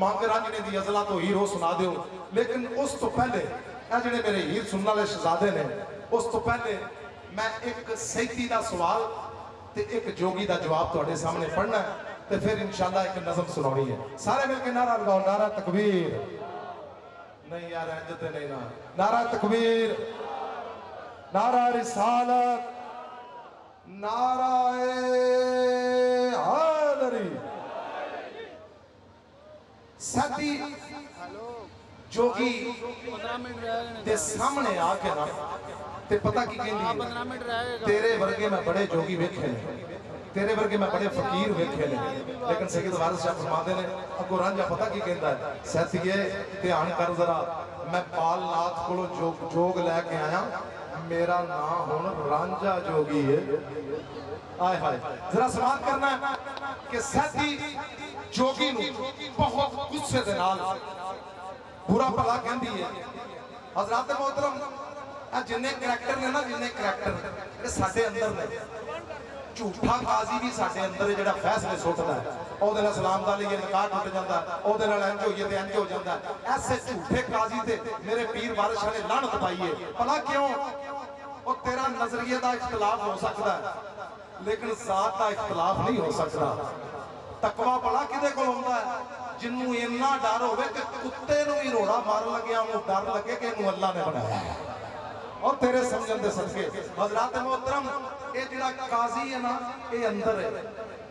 मंग रांझने दी अजला तो हीरो सुना दो। लेकिन उस तो पहले जिहड़े मेरे हीर सुनने वाले शहजादे ने, उस तो पहले मैं एक सैती का सवाल ते एक जोगी का जवाब तुहाडे सामने पढ़ना है, तो फिर इंशाल्लाह एक नज़म सुनानी है। सारे मिलकर नारा लगाओ, नारा तकबीर। नहीं यार इंज नहीं ना, नारा तकबीर, नारा रिसालत, नारा हैदरी। सती जोगी दे सामने आके ना ते पता की कहंदी, तेरे वर्गे मैं बड़े जोगी वेखे ने, तेरे वर्गे मैं बड़े फकीर वेखे ने, लेकिन सैयद वारिस शाह फरमाते ने अगो रांझा पता की कहंदा है, सैयदे ध्यान कर जरा, मैं पाल नाथ कोलों जोग लैके आया, मेरा नाम हुण रांझा जोगी है। आए हाय जरा समाप्त करना है कि सैयदी जोगी नूं बहुत गुस्से दे नाल बुरा भला कहंदी है। हजरात मोहतरम जिन्ने करैक्टर ने ना, जिन्ने करैक्टर साडे अंदर ने, झूठा काजी भी साडे अंदर है जिहड़ा फैसले सुटदा है, ओहदे नाल सलाम दा लईए निकाह टुट जांदा, ओहदे नाल इंज होईए ते इंज हो जांदा। ऐसे झूठे काजी ते मेरे पीर वारिस शाह ने लानत पाई है। भला क्यों? वो तेरा नजरिए का इख्तलाफ हो सकता है, लेकिन साथ का इख्तलाफ नहीं हो सकता। तकवा भला किदे कोल हुंदा है? जिन्नू इन्ना डर होवे कि कुत्ते नूं भी रोड़ा मारन लगे उन्हें डर लगे कि इन्हू अल्लाह ने बनाया है। और तेरे समझण दे सदके हजरात मोहतरम ये जिहड़ा काजी है ना, ये अंदर है,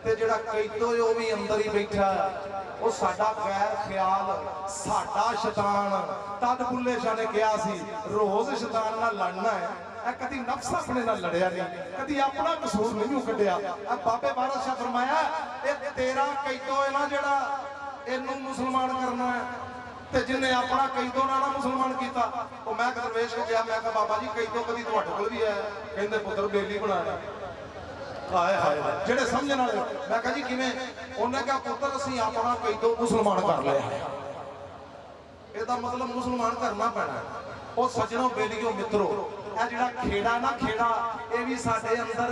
ते जिहड़ा कैतो है वो भी अंदर ही बैठा है। वो साडा गैर ख्याल, साडा शैतान। तद बुल्ले शाह ने कहा सी रोज शैतान नाल लड़ना है, कदी नफ्स अपने नाल लड़िया नहीं, कदी अपना कसूर नहीं कढ़िया। बाबे वारिस शाह फरमाया ये तेरा कैतो है ना जिहड़ा इनू मुसलमान करना है, ते जिन्हें अपना कैदो ना मुसलमान किया। तो मैं दरवेश को गया, मैं कहा बाबा जी कैदो कभी तुहाडे कोल भी है? कहंदे पुत्र बेली बनाया। हाय हाय जेड़े समझण वाले, मैं कहा जी किवें? उन्हें कहा पुत्र असीं अपना कैदो मुसलमान कर लिया। ਇਹਦਾ मतलब मुसलमान करना पैना। और सज्जनों बेलियो मित्रों ਇਹ ਜਿਹੜਾ खेड़ा ना खेड़ा ये भी साडे अंदर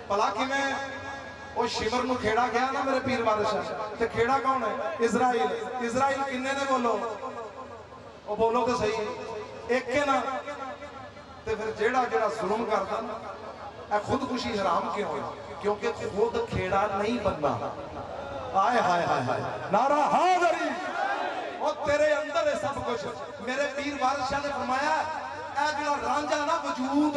भला किवें? वो शिवर नूं खेड़ा गया ना मेरे पीर वारिस शाह, ते खेड़ा कौन है? इजराइल। इजराइल किन्ने ने बोलो? वो बोलो तो सही, एक है ना। ते फिर जेड़ा जेड़ा जुल्म करदा ना खुदकुशी हराम क्यों है? क्योंकि खुद खेड़ा नहीं बनना। आए हाय हाय हाय नारा हैदरी। और तेरे अंदर है सब कुछ। मेरे पीर वारिस शाह ने फरमाया जिहड़ा रांझा ना वजूद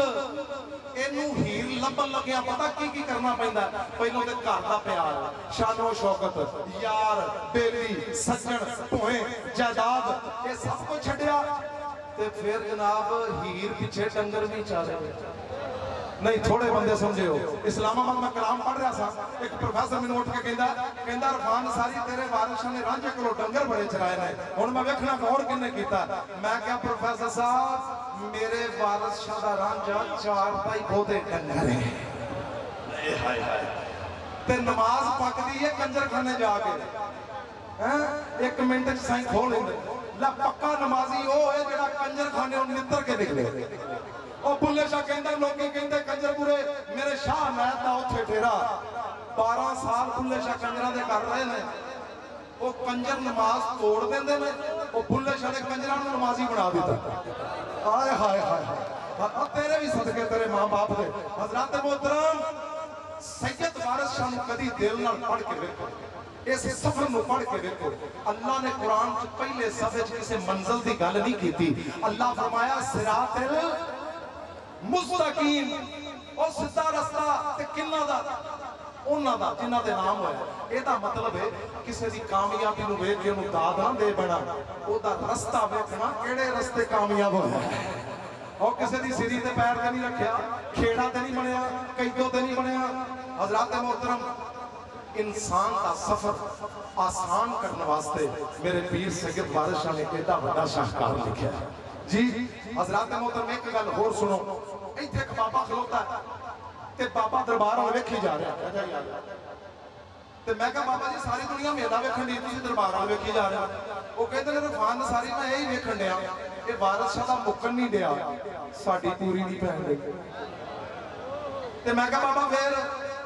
इनू हीर लभन लग्या पता की करना पैंदा? पहलों ते घर दा प्यार, शानो शौकत, यार बेली सज्जन भोए जायदाद ये सब कुछ छड्डिया ते फिर जनाब हीर पीछे डंगर भी चले। नहीं थोड़े बंदे समझे हो। इस्लामाबाद में कलाम पढ़ रहा था, एक प्रोफेसर मैंने उठ के कहता इरफान सारी तेरे वारिस शाह ने रांझे कोलों डंगर बड़े चराए ने, हुण मैं वेखना गौर किन्ने कीता। मैं क्या प्रोफेसर साहब मेरे वारिस शाह दा रांझा चार भाई बहुते डंगर है। हाय हाय ते नमाज पकदी है कंजर खाने जाके, हैं 1 मिनट च साईं खोल लेंदे। ला पक्का नमाजी वो है जिहड़ा कंजर खाने नितर के निकले। और बुल्ले शाह कहता लोग कहते कंजरपुरे मेरे शाह नैत का उत्थे डेरा 12 साल बुल्ले शाह कंजर के कर रहे हैं। वो कंजर नमाज तोड़ देंगे ने, वो बुल्ले शाह ने कंजर नमाजी बना दिता। हाय हाय हाय तेरे भी सदके तेरे माँ बाप के। हजरात मोहतरम सैयद वारिस शाह कदी दिल नाल पढ़ के देखो, इस सफर में पढ़ के देखो। अल्लाह ने कुरान च पहले सफे च किसी मंजिल की गल नहीं की। अल्लाह फरमाया सिरातिल मुस्तकीम, और सीधा रास्ता ते किन्ना दा? उन्हां दा जिन्हां दे नाम होया। एदा मतलब है किसी दी कामयाबी नूं वेख के उहनूं दाद ना दे बैठा, ओदा रास्ता वेखना किहड़े रस्ते कामयाब होया। और किसी दी सिरी ते पैर ते नहीं रखिया, खेड़ा ते नहीं बनया, कैदो ते नहीं बनया। हजरात मोहतरम इंसान का सफर आसान करने वास्ते मेरे पीर सैयद वारिस शाह ने एडा बड़ा शाहकार लिखा है जी। हजरात मोहतरम एक गल होर सुनो, इत्थे एक बाबा खलोता है ते बाबा दरबार वाल वेखी जा रहा है। ते मैं कहा बाबा जी सारी दुनिया मेला वेखण दी, तुसीं दरबार वाल वेखी जा रहे हो। वो कहते ने इरफान सारी मैं यही वेखण दिया, ये वारिस शाह दा मुक्कन नहीं दिया, साडी पूरी नहीं पैण लगी। ते मैं कहा बाबा फिर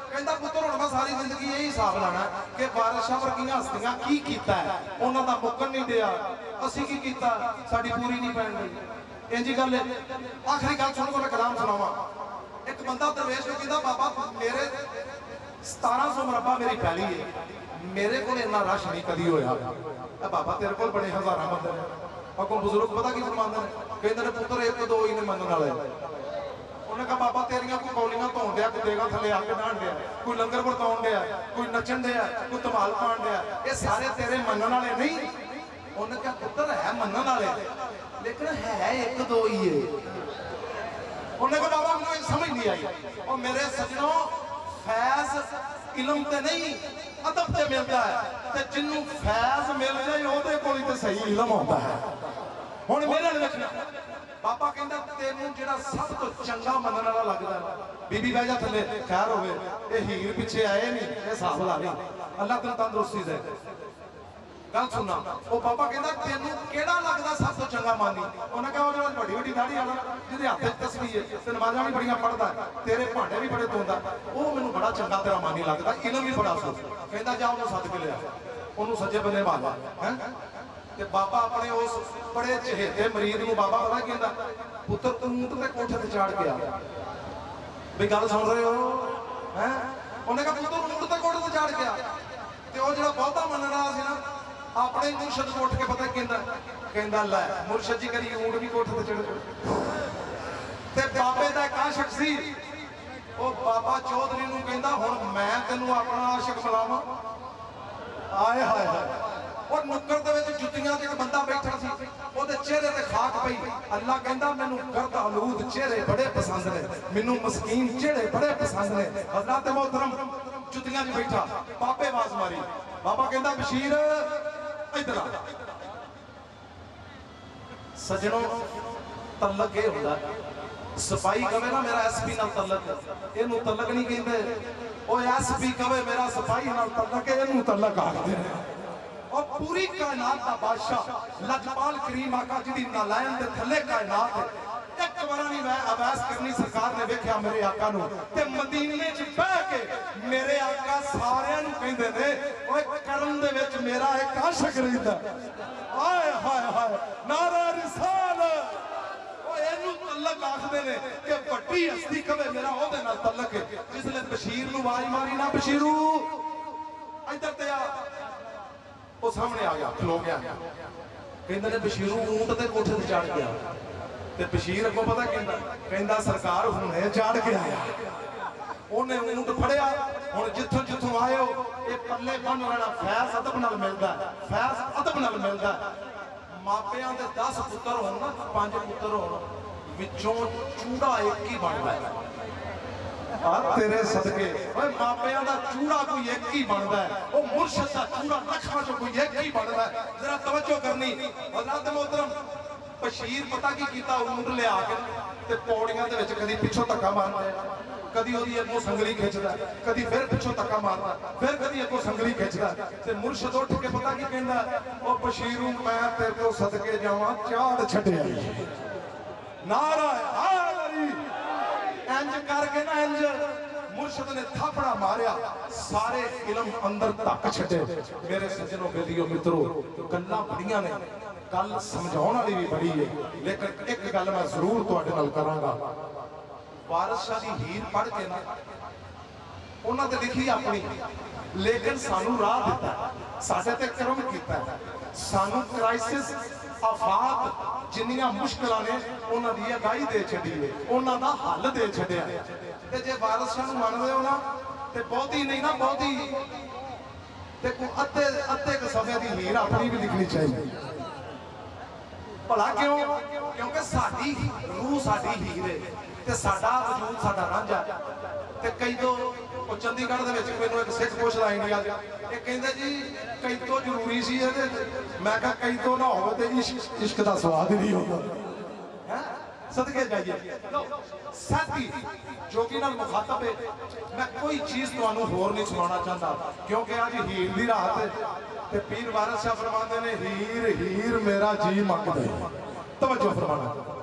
ਕਹਿੰਦਾ ਪੁੱਤਰ ਹੁਣ ਮੈਂ ਸਾਰੀ ਜ਼ਿੰਦਗੀ ਇਹ ਹਿਸਾਬ ਲਾਣਾ ਕਿ ਵਾਰਿਸ ਸ਼ਾਹ ਵਰਗੀਆਂ ਹਸਤੀਆਂ ਕੀ ਕੀਤਾ ਹੈ, ਉਹਨਾਂ ਦਾ ਮੁੱਕਣ ਨਹੀਂ ਦਿਆ, ਅਸੀਂ ਕੀ ਕੀਤਾ, ਸਾਡੀ ਪੂਰੀ ਨਹੀਂ ਪੈਣ ਗਈ। ਇੰਜੀ ਗੱਲ ਹੈ। ਆਖਰੀ ਗੱਲ ਸੁਣੋ, ਮੈਂ ਕਲਾਮ ਸੁਣਾਵਾਂ। ਇੱਕ ਬੰਦਾ ਦਰਵੇਸ਼ ਨੂੰ ਕਹਿੰਦਾ ਬਾਬਾ ਮੇਰੇ 1700 ਮਰਬਾ ਮੇਰੀ ਪੈਲੀ ਹੈ, ਮੇਰੇ ਕੋਲ ਇੰਨਾ ਰਸ਼ ਨਹੀਂ ਕਦੀ ਹੋਇਆ। ਬਾਬਾ ਤੇਰੇ ਕੋਲ ਬੜੇ ਹਜ਼ਾਰਾਂ ਬੰਦੇ ਨੇ। ਅੱਗੋਂ ਬਜ਼ੁਰਗ ਪਤਾ ਕੀ ਫਰਮਾਉਂਦੇ ਨੇ, ਕਹਿੰਦੇ ਨੇ ਪੁੱਤਰ ਇੱਕ ਦੋ ਹੀ ਨੇ ਮੰਨਣ ਵਾਲੇ। ਉਹਨੇ ਕਹਾ ਬਾਬਾ ਤੇਰੀਆਂ ਕੋਈ ਕੌਲੀਆਂ ਧੋਣ ਡਿਆ, ਕੋਈ ਦੇਗਾ ਥੱਲੇ ਆ ਕੇ ਨਹਾਣ ਡਿਆ, ਕੋਈ ਲੰਗਰ ਵਰਤਾਉਣ ਡਿਆ, ਕੋਈ ਨੱਚਣ ਡਿਆ, ਕੋਈ ਧਮਾਲ ਪਾਉਣ ਡਿਆ, ਇਹ ਸਾਰੇ ਤੇਰੇ ਮੰਨਣ ਵਾਲੇ ਨਹੀਂ। ਉਹਨੇ ਕਿਹਾ ਪੁੱਤਰ ਹੈ ਮੰਨਣ ਵਾਲੇ, ਲੇਕਿਨ ਹੈ ਇੱਕ ਦੋ ਹੀ ਹੈ। ਉਹਨੇ ਕਹਾ ਬਾਬਾ ਮੈਨੂੰ ਸਮਝ ਨਹੀਂ ਆਈ। ਉਹ ਮੇਰੇ ਸੱਜਣੋ, ਫੈਜ਼ ਇਲਮ ਤੇ ਨਹੀਂ ਅਦਬ ਤੇ ਮਿਲਦਾ ਹੈ, ਤੇ ਜਿੰਨੂੰ ਫੈਜ਼ ਮਿਲ ਜਾਏ ਉਹਦੇ ਕੋਲ ਹੀ ਤੇ ਸਹੀ ਇਲਮ ਆਉਂਦਾ ਹੈ। ਹੁਣ ਮੇਰੇ ਨਾਲ ਵੇਖਣਾ, ਬਾਬਾ ਕਹਿੰਦਾ ਤੈਨੂੰ ਜਿਹੜਾ ਸਭ ਤੋਂ ਚੰਗਾ ਮੰਨਣ ਵਾਲਾ ਲੱਗਦਾ, ਬੀਬੀ ਬਹਿ ਜਾ ਥੱਲੇ, ਖੈਰ ਹੋਵੇ, ਇਹ ਹੀਰ ਪਿੱਛੇ ਆਏ ਨਹੀਂ, ਇਹ ਹਿਸਾਬ ਲਾ ਲਈ, ਅੱਲਾਹ ਤੈਨੂੰ ਤੰਦਰੁਸਤੀ ਦੇ। ਗੱਲ ਸੁਣਨਾ, ਉਹ ਬਾਬਾ ਕਹਿੰਦਾ ਤੈਨੂੰ ਕਿਹੜਾ ਲੱਗਦਾ ਸਭ ਤੋਂ ਚੰਗਾ ਮਾਨੀ? ਉਹਨੇ ਕਿਹਾ ਉਹ ਜਿਹੜਾ ਵੱਡੀ ਵੱਡੀ ਦਾੜੀ ਵਾਲਾ, ਜਿਹਦੇ ਹੱਥ 'ਚ ਤਸਬੀਹ ਹੈ, ਤੇ ਨਮਾਜ਼ਾਂ ਵੀ ਬੜੀਆਂ ਪੜ੍ਹਦਾ, ਤੇਰੇ ਭਾਂਡੇ ਵੀ ਬੜੇ ਧੋਂਦਾ, ਉਹ ਮੈਨੂੰ ਬੜਾ ਚੰਗਾ ਤੇਰਾ ਮਾਨੀ ਲੱਗਦਾ, ਇਲਮ ਵੀ ਬੜਾ ਸੋਚ। ਕਹਿੰਦਾ ਜਾ ਉਹਨੂੰ ਸੱਦ ਕੇ ਲਿਆ, ਉਹਨੂੰ ਸੱਜੇ ਬੰਨੇ ਮਾਰਿਆ ਹੈ। ਤੇ ਬਾਬਾ ਆਪਣੇ ਉਸ ਬੜੇ ਚਹੇਤੇ ਮਰੀਦ ਨੂੰ ਬਾਬਾ ਪਤਾ ਕਹਿੰਦਾ, ਪੁੱਤਰ ਤੂੰ ਊਂਟ ਤੇ ਕੋਠੇ ਤੇ ਚਾੜ ਕੇ ਆ। ਵੀ ਗੱਲ ਸੁਣ ਰਹੇ ਹੋ ਹੈ? ਉਹਨੇ ਕਿਹਾ ਪੁੱਤਰ ਊਂਟ ਤੇ ਕੋਠੇ ਤੇ ਚਾੜ ਗਿਆ। ਤੇ ਉਹ ਜਿਹੜਾ ਬਹੁਤਾ ਮੰਨਣ ਵਾਲਾ ਸੀ ਨਾ, ਆਪਣੇ ਮੁਰਸ਼ਦ ਨੂੰ ਉੱਠ ਕੇ ਪਤਾ ਕਹਿੰਦਾ ਲੈ ਮੁਰਸ਼ਦ ਜੀ ਕਰੀ ਊਂਟ ਵੀ ਕੋਠੇ ਤੇ ਚੜ੍ਹ। ਤੇ ਬਾਬੇ ਦਾ ਇੱਕ ਆਸ਼ਿਕ ਸੀ, ਉਹ ਬਾਬਾ ਚੌਧਰੀ ਨੂੰ ਕਹਿੰਦਾ ਹੁਣ ਮੈਂ ਤੈਨੂੰ ਆਪਣਾ ਆਸ਼ਿਕ ਮਿਲਾਵਾਂ। ਆਏ ਹਾਏ ਹਾਏ। ਉਹ ਨੁੱਕਰ ਦੇ ਵਿੱਚ ਜੁੱਤੀਆਂ ਤੇ ਇੱਕ ਬੰਦਾ ਬੈਠਾ ਸੀ, ਉਹਦੇ ਚਿਹਰੇ ਤੇ ਖਾਕ ਪਈ। ਅੱਲਾ ਕਹਿੰਦਾ ਮੈਨੂੰ ਗਰਦ ਆਲੂਦ ਚਿਹਰੇ ਬੜੇ ਪਸੰਦ ਨੇ, ਮੈਨੂੰ ਮਸਕੀਨ ਚਿਹਰੇ ਬੜੇ ਪਸੰਦ ਨੇ। ਹਜ਼ਰਤ ਮੁਹਤਰਮ ਜੁੱਤੀਆਂ 'ਚ ਬੈਠਾ, ਬਾਬੇ ਆਵਾਜ਼ ਮਾਰੀ, ਬਾਬਾ ਕਹਿੰਦਾ ਬਸ਼ੀਰ ਇੱਧਰ ਆ। ਸੱਜਣੋ ਤਲਕ ਇਹ ਹੁੰਦਾ, ਸਿਪਾਹੀ ਕਵੇ ਨਾ ਮੇਰਾ ਐਸਪੀ ਨਾਲ ਤਲਕ, ਇਹਨੂੰ ਤਲਕ ਨਹੀਂ ਕਹਿੰਦੇ। ਉਹ ਐਸਪੀ ਕਵੇ ਮੇਰਾ ਸਿਪਾਹੀ ਨਾਲ ਤਲਕ, ਇਹਨੂੰ ਤਲਕ ਆਖਦੇ ਨੇ। और पूरी कायनात का बादशाह लजपाल करीम आका जी नालायन के थले कायनात है। एक बार नहीं मैं अवैस करनी सरकार ने वेख्या मेरे आका नूं ते मदीने च बह के मेरे आका सारियां नूं कहंदे ने ओए करम दे विच मेरा एक आशिक रहिंदा। हाय हाय हाय नारा रिसाल ओए इनू तलक आखदे ने कि वड्डी हस्ती कवे मेरा ओदे नाल तलक है। जिसले बशीर नूं आवाज मारी ना बशीरू इधर ते आ, वो सामने आ गया, खलो गया। कहंदे ने बशीरू ऊंट ते कोठे ते चढ़ गया। ते बशीर अगों पता कहंदा सरकार हुणे चढ़ के आया। ओने ऊंट फड़िया, हुण जिथों जिथों आए हो ये पल्ले बन लेना, फैज अदब नाल मिलदा है, फैज अदब नाल मिलदा है। मापियां दे 10 पुत्तर होण ना, 5 पुत्तर होण, विचों चूड़ा एक ही बनदा है। तेरे सदके ओए मापियां दा चूड़ा कोई एक ही बनदा है, ओ मुर्शिद दा चूड़ा लखां चों कोई एक ही बनदा है। जरा तवज्जो करनी। हज़रत मोहतरम बशीर पता की कीता, ऊंट लिया के ते पौड़ियां दे विच कदी पिछों धक्का मारदा, कदी ओदी अगों संगली खिचदा, कदी फिर पिछों धक्का मारदा, फिर कदी अगों संगली खिचदा। ते मुर्शिद उठ के पता की कहंदा, ओ बशीरू मैं तेरे तो सदके जावां चाड़ छड्डिया। नारा हाय इंज करके ना इंज मुर्शिद ने थापड़ा मारिया, सारे इलम अंदर तक छड्डे। मेरे सज्जनों बेलियो मित्रों गल्लां बड़ियां ने, गल समझाउण वाली भी बड़ी है, लेकिन एक गल मैं जरूर तुहाडे नाल करांगा। वारिस शाह दी हीर पढ़ के ना उन्हां ते लिखी अपनी, लेकिन सानू राह दिता, साडे ते करम कीता, सानू क्राइसिस आफात जिन्नियां मुश्किलां ने उन्हां दी अगाई दे छड्डी है, उन्हां दा हल दे छड्डिया। ते जे वारिस शाह नूं मनदे हो ना ते बहुती नहीं ना बहुती ते कोई अद्धे अद्धे क सफे दी हीर अपनी भी लिखनी चाहिए। भला क्यों? क्योंकि साडी रूह साडी हीर है ते साडा वजूद साडा रांझा। ते कई तो चंडीगढ़ दे विच मैनूं एक सिख पुछदा इंडिया दे, ये कहंदे जी कई तो जरूरी सी है, मैं कहा कई तो ना हो ते इश्क दा स्वाद ही नहीं होता है। सदके जाइए साथी जोगी नाल मुखातब है, मैं कोई चीज तुहानूं होर नहीं सुनाना चाहता, क्योंकि अज हीर दी रात है ते पीर वारिस शाह फरमांदे ने हीर हीर मेरा जी मंगदे। तवज्जो फरमाना।